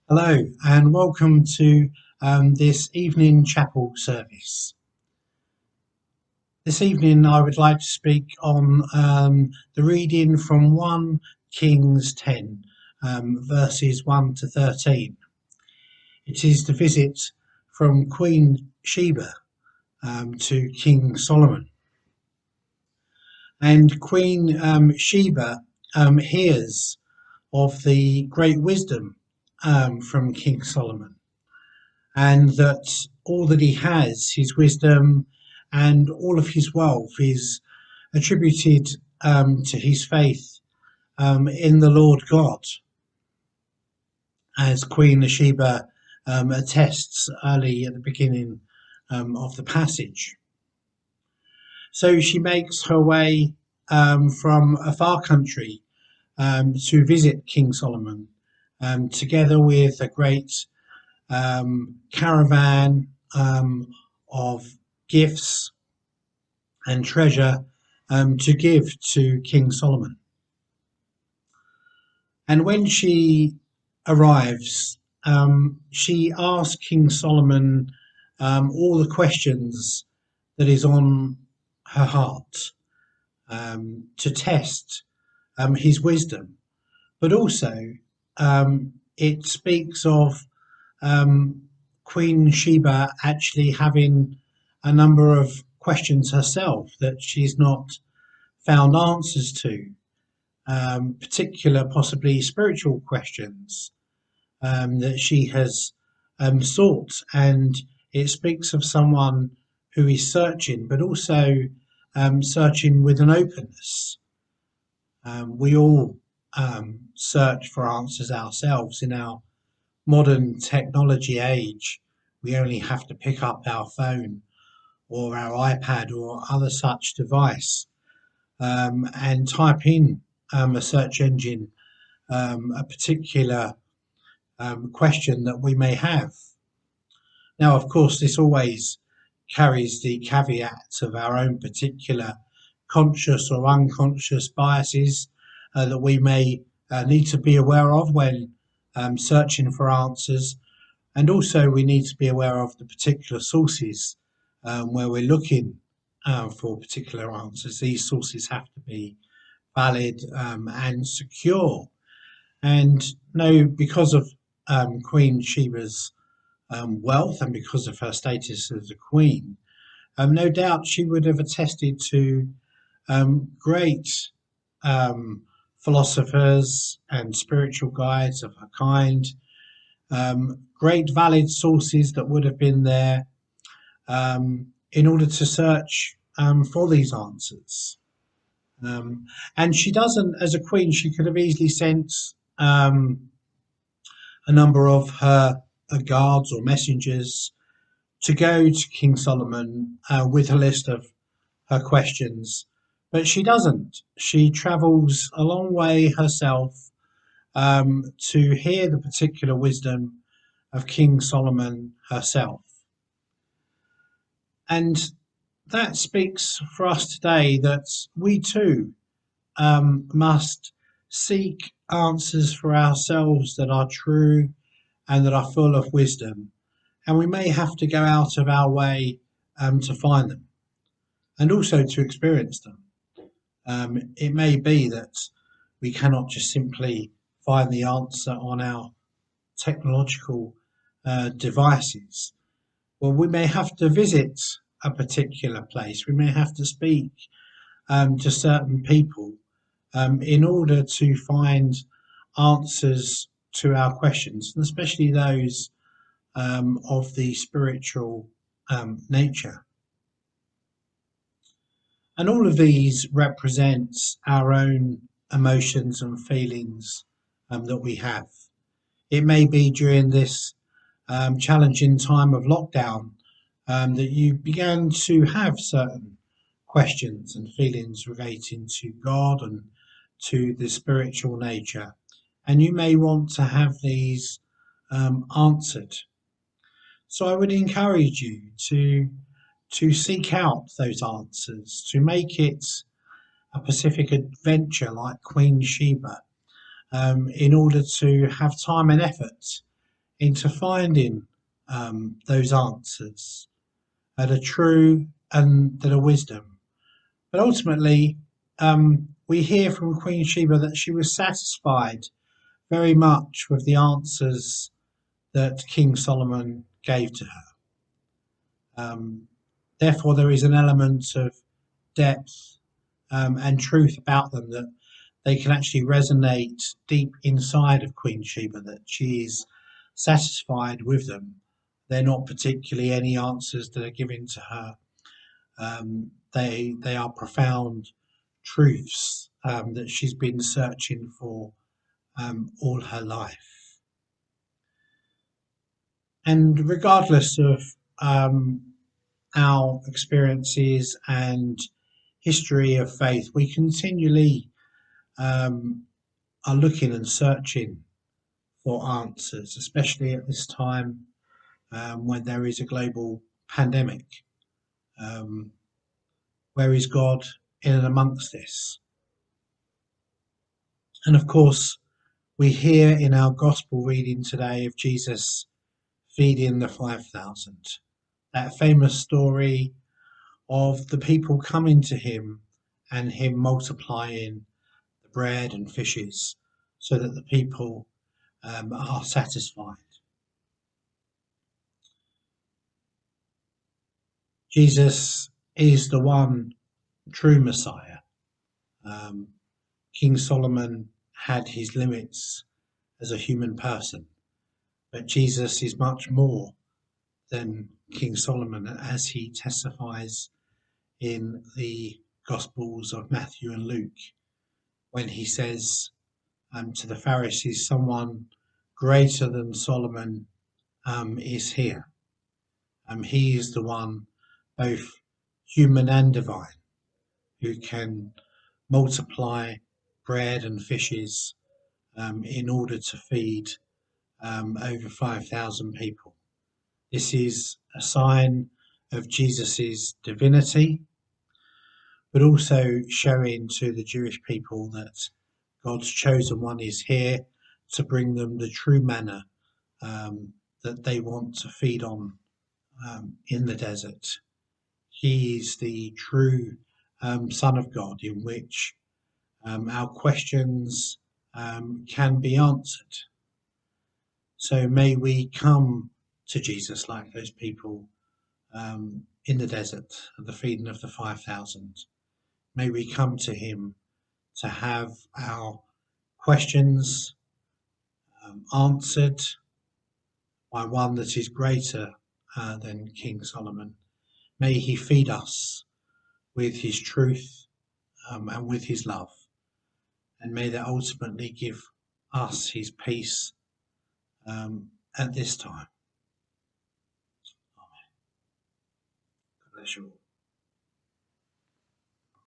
Hello and welcome to this evening chapel service. This evening I would like to speak on the reading from 1 Kings 10, verses 1 to 13. It is the visit from Queen Sheba to King Solomon. And Queen Sheba hears of the great wisdom from King Solomon, and that all that he has, his wisdom and all of his wealth, is attributed to his faith in the Lord God, as Queen Sheba attests early at the beginning of the passage. So she makes her way from a far country to visit King Solomon, together with a great caravan of gifts and treasure to give to King Solomon. And when she arrives, she asks King Solomon all the questions that is on her heart, to test his wisdom. But also, it speaks of Queen Sheba actually having a number of questions herself that she's not found answers to, particular, possibly spiritual questions that she has sought. And it speaks of someone who is searching, but also searching with an openness. We all search for answers ourselves in our modern technology age. We only have to pick up our phone or our iPad or other such device and type in a search engine a particular question that we may have. Now, of course, this always carries the caveat of our own particular conscious or unconscious biases that we may need to be aware of when searching for answers. And also, we need to be aware of the particular sources where we're looking for particular answers. These sources have to be valid and secure. And no, because of Queen Sheba's wealth and because of her status as a queen, no doubt she would have attested to great philosophers and spiritual guides of her kind, great valid sources that would have been there in order to search for these answers. And she doesn't, as a queen, she could have easily sent a number of her guards or messengers to go to King Solomon with a list of her questions. But she doesn't. She travels a long way herself to hear the particular wisdom of King Solomon herself. And that speaks for us today that we too must seek answers for ourselves that are true and that are full of wisdom. And we may have to go out of our way to find them and also to experience them. It may be that we cannot just simply find the answer on our technological devices. Well, we may have to visit a particular place. We may have to speak to certain people in order to find answers to our questions, and especially those of the spiritual nature. And all of these represents our own emotions and feelings that we have. It may be during this challenging time of lockdown that you began to have certain questions and feelings relating to God and to the spiritual nature. And you may want to have these answered. So I would encourage you to seek out those answers, to make it a Pacific adventure like Queen Sheba, in order to have time and effort into finding those answers that are true and that are wisdom. But ultimately, we hear from Queen Sheba that she was satisfied very much with the answers that King Solomon gave to her. Therefore, there is an element of depth and truth about them that they can actually resonate deep inside of Queen Sheba, that she is satisfied with them. They're not particularly any answers that are given to her. They are profound truths that she's been searching for all her life. And regardless of our experiences and history of faith, we continually are looking and searching for answers, especially at this time when there is a global pandemic. Where is God in and amongst this? And of course, we hear in our gospel reading today of Jesus feeding the 5,000, that famous story of the people coming to him and him multiplying the bread and fishes so that the people are satisfied. Jesus is the one true Messiah. King Solomon had his limits as a human person, but Jesus is much more than King Solomon, as he testifies in the Gospels of Matthew and Luke, when he says to the Pharisees, someone greater than Solomon is here. He is the one, both human and divine, who can multiply bread and fishes in order to feed over 5,000 people. This is a sign of Jesus's divinity, but also showing to the Jewish people that God's chosen one is here to bring them the true manna that they want to feed on in the desert. He is the true Son of God, in which our questions can be answered. So may we come to Jesus like those people in the desert at the feeding of the 5,000. May we come to him to have our questions answered by one that is greater than King Solomon. May he feed us with his truth and with his love, and may that ultimately give us his peace at this time. Amen. God bless you all.